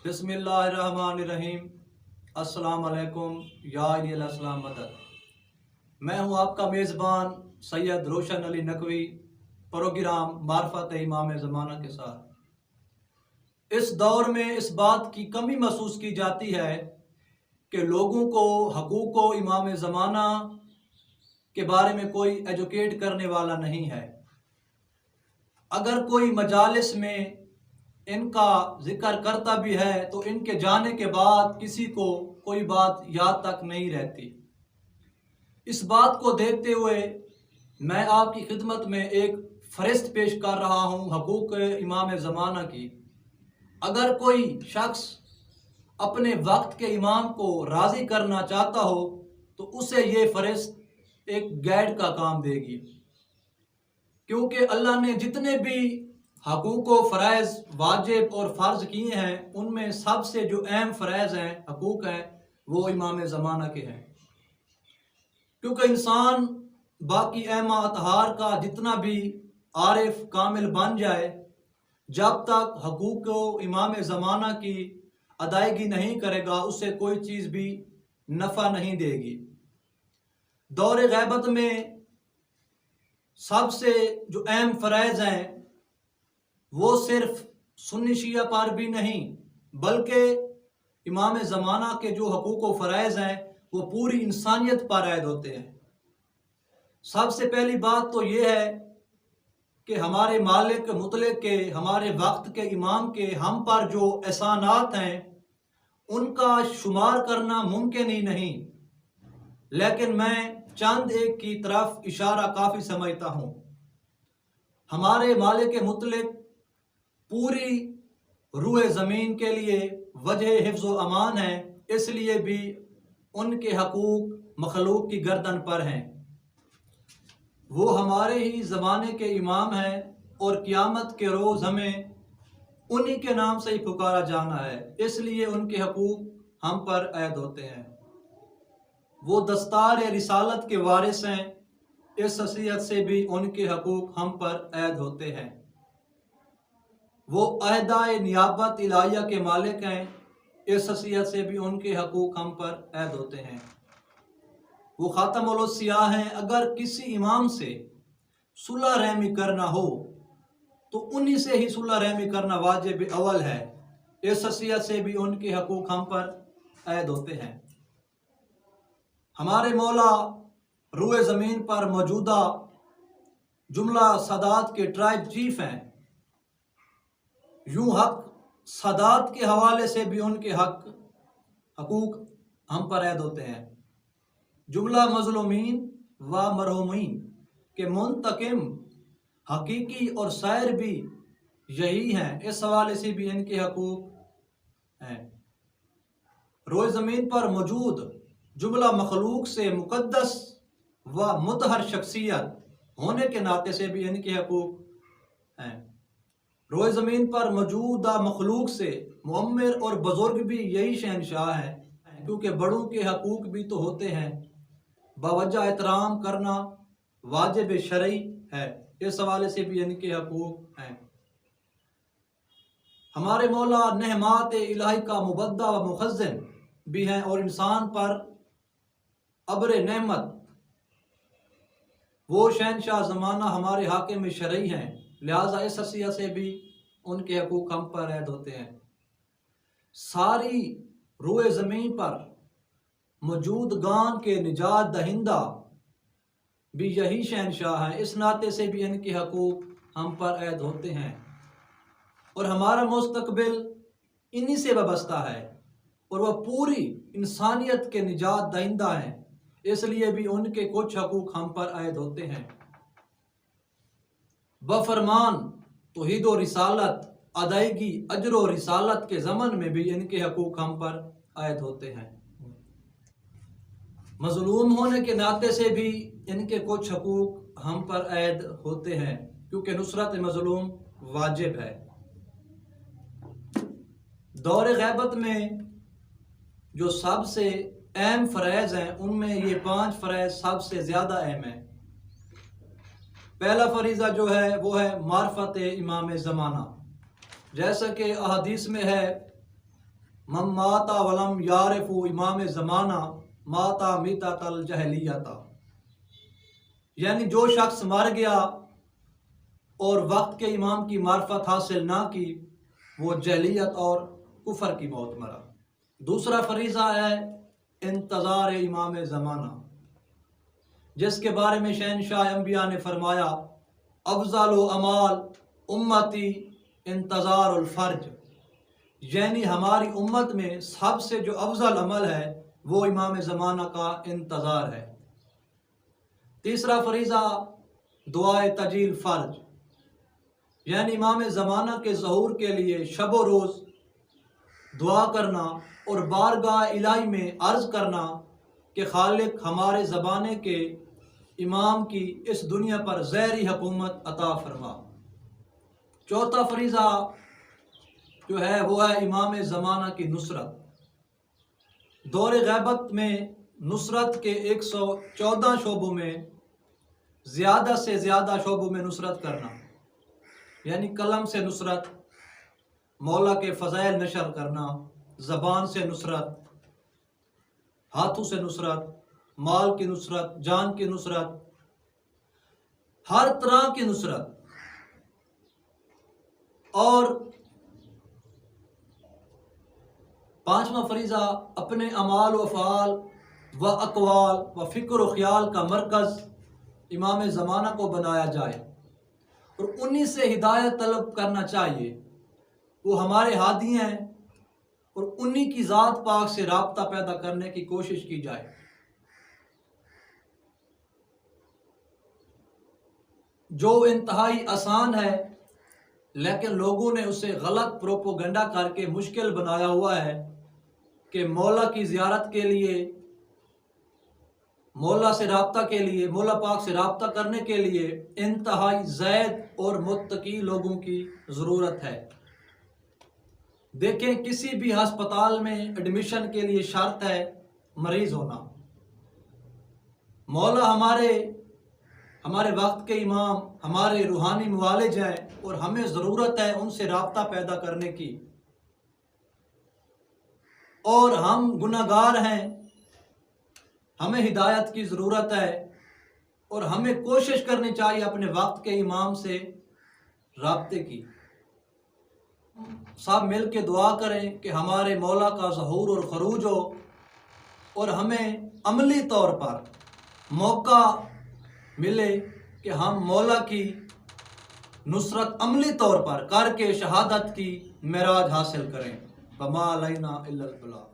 बिस्मिल्लाहिर्रहमानिर्रहीम। अस्सलाम वालेकुम या अलैहिस्सलाम मदद। मैं हूँ आपका मेज़बान सैयद रोशन अली नकवी, प्रोग्राम मार्फत इमाम ज़माना के साथ। इस दौर में इस बात की कमी महसूस की जाती है कि लोगों को हकूक़ इमाम ज़माना के बारे में कोई एजुकेट करने वाला नहीं है। अगर कोई मजालिस में इनका जिक्र करता भी है तो इनके जाने के बाद किसी को कोई बात याद तक नहीं रहती। इस बात को देखते हुए मैं आपकी खिदमत में एक फहरिस्त पेश कर रहा हूँ हकूक़ इमाम ज़माना की। अगर कोई शख्स अपने वक्त के इमाम को राज़ी करना चाहता हो तो उसे ये फहरिस्त एक गाइड का काम देगी, क्योंकि अल्लाह ने जितने भी हकूक़ व फ़राइज़ वाजिब और फ़र्ज़ किए हैं उनमें सबसे जो अहम फ़राइज़ हैं, हकूक़ हैं, वो इमाम ज़माना के हैं। क्योंकि इंसान बाकी अहमा अतहार का जितना भी आरिफ कामिल बन जाए, जब तक हकूक़ इमाम ज़माना की अदायगी नहीं करेगा उसे कोई चीज़ भी नफ़ा नहीं देगी। दौर ग़ैबत में सबसे जो अहम फ़राइज़ हैं वो सिर्फ सुन्नी शिया पर भी नहीं बल्कि इमाम ज़माना के जो हकूक़ व फ़राइज़ हैं वो पूरी इंसानियत पर आयद होते हैं। सबसे पहली बात तो ये है कि हमारे मालिक मुतलक के, हमारे वक्त के इमाम के हम पर जो एहसानात हैं उनका शुमार करना मुमकिन ही नहीं, लेकिन मैं चंद एक की तरफ इशारा काफ़ी समझता हूँ। हमारे मालिक मुतलक पूरी रूए ज़मीन के लिए वजह हिफ्ज़ व अमान है, इसलिए भी उनके हकूक़ मखलूक की गर्दन पर हैं। वो हमारे ही ज़माने के इमाम हैं और क़यामत के रोज़ हमें उन्हीं के नाम से ही पुकारा जाना है, इसलिए उनके हकूक़ हम पर ऐद होते हैं। वो दस्तार रिसालत के वारिस हैं, इस हसीयत से भी उनके हकूक़ हम पर ऐद होते हैं। वो अहदाए नियाबत इलाहिया के मालिक हैं, इस हसीयत से भी उनके हकूक़ हम पर ऐद होते हैं। वो ख़ातमुल औसिया हैं। अगर किसी इमाम से सुलह रहमी करना हो तो उन्हीं से ही सुलह रहमी करना वाजिब अव्वल है, इस हसीयत से भी उनके हकूक़ हम पर ऐद होते हैं। हमारे मौला रूए ज़मीन पर मौजूदा जुमला सादात के ट्राइब चीफ हैं, यूं हक सादात के हवाले से भी उनके हकूक़ हम पर ऐद होते हैं। जुमला मज़लूमीन व मरहूमीन के मुंतकिम हकीकी और शायर भी यही हैं, इस हवाले से भी इनके हकूक़ हैं। रोए ज़मीन पर मौजूद जुमला मखलूक से मुक़द्दस व मुतहर शख्सियत होने के नाते से भी इनके हकूक़ हैं। रोए ज़मीन पर मौजूदा मखलूक से मुअम्मिर और बुज़ुर्ग भी यही शहनशाह हैं, क्योंकि बड़ों के हकूक़ भी तो होते हैं। बावजह एहतराम करना वाजिब शरई है, इस हवाले से भी इनके हकूक़ हैं। हमारे मौला नेहमात इलाही का मुबद्दा व मुखज़्ज़िन भी हैं और इंसान पर अब्र नेमत वो शहनशाह ज़माना हमारे हाकिम शरई हैं, लिहाजा इस हसीयत से भी उनके हकूक़ हम पर ऐद होते हैं। सारी रूए ज़मीन पर मौजूद गान के निजात दहिंदा भी यही शहनशाह हैं, इस नाते से भी इनके हकूक़ हम पर ऐद होते हैं। और हमारा मुस्तकबिल इन्हीं से वाबस्ता है और वह पूरी इंसानियत के निजात दहिंदा हैं, इसलिए भी उनके कुछ हकूक़ हम पर ऐद होते हैं। बफरमान तौहीद व रिसालत अदायगी अजर व रिसालत के ज़मन में भी इनके हकूक़ हम पर ऐद होते हैं। मज़लूम होने के नाते से भी इनके कुछ हकूक़ हम पर ऐद होते हैं, क्योंकि नुसरत मज़लूम वाजिब है। दौर ग़ैबत में जो सबसे अहम फ़राइज़ हैं उनमें ये 5 फ़राइज़ सबसे ज़्यादा अहम हैं। पहला फरीज़ा जो है वो है मार्फत इमाम ज़माना। जैसा कि अहादीस में है من ماتا ولم یعرف امام زمانہ ماتا میتۃ الجہلیۃ، یعنی جو شخص مر گیا اور وقت کے امام کی معرفت حاصل نہ کی وہ جہلیت اور کفر کی موت مرا۔ دوسرا فریضہ ہے انتظار امام زمانہ، جس کے بارے میں شہنشاہ انبیاء نے فرمایا افضل اعمال امتی انتظار الفرج، یعنی ہماری امت میں سب سے جو افضل عمل ہے وہ امام زمانہ کا انتظار ہے۔ تیسرا فریضہ دعائے تجیل فرج، یعنی امام زمانہ کے ظہور کے لیے شب و روز دعا کرنا اور بارگاہ الہی میں عرض کرنا کہ خالق ہمارے زمانے کے امام کی اس دنیا پر زہری حکومت عطا فرما۔ چوتھا فریضہ جو ہے وہ ہے امام زمانہ کی نصرت۔ دور غیبت میں نصرت کے 114 شعبوں میں زیادہ سے زیادہ شعبوں میں نصرت کرنا، یعنی قلم سے نصرت، مولا کے فضائل نشر کرنا، زبان سے نصرت، ہاتھوں سے نصرت، مال کی نصرت، جان کی نصرت، ہر طرح کی نصرت۔ اور پانچواں فریضہ اپنے اعمال و افعال و اقوال و فکر و خیال کا مرکز امام زمانہ کو بنایا جائے اور انہی سے ہدایت طلب کرنا چاہیے۔ وہ ہمارے ہادی ہیں اور انہی کی ذات پاک سے رابطہ پیدا کرنے کی کوشش کی جائے۔ جو انتہائی آسان ہے لیکن لوگوں نے اسے غلط پروپوگنڈا کر کے مشکل بنایا ہوا ہے کہ مولا کی زیارت کے لیے، مولا سے رابطہ کے لیے، مولا پاک سے رابطہ کرنے کے لیے انتہائی زائد اور متقی لوگوں کی ضرورت ہے۔ دیکھیں کسی بھی ہسپتال میں ایڈمیشن کے لیے شرط ہے مریض ہونا۔ مولا ہمارے وقت کے امام ہمارے روحانی معالج ہیں اور ہمیں ضرورت ہے ان سے رابطہ پیدا کرنے کی، اور ہم گناہگار ہیں، ہمیں ہدایت کی ضرورت ہے اور ہمیں کوشش کرنی چاہیے اپنے وقت کے امام سے رابطے کی۔ سب مل کے دعا کریں کہ ہمارے مولا کا ظہور اور خروج ہو اور ہمیں عملی طور پر موقع ملے کہ ہم مولا کی نصرت عملی طور پر کر کے شہادت کی معراج حاصل کریں۔ وما علینا الا البلاغ۔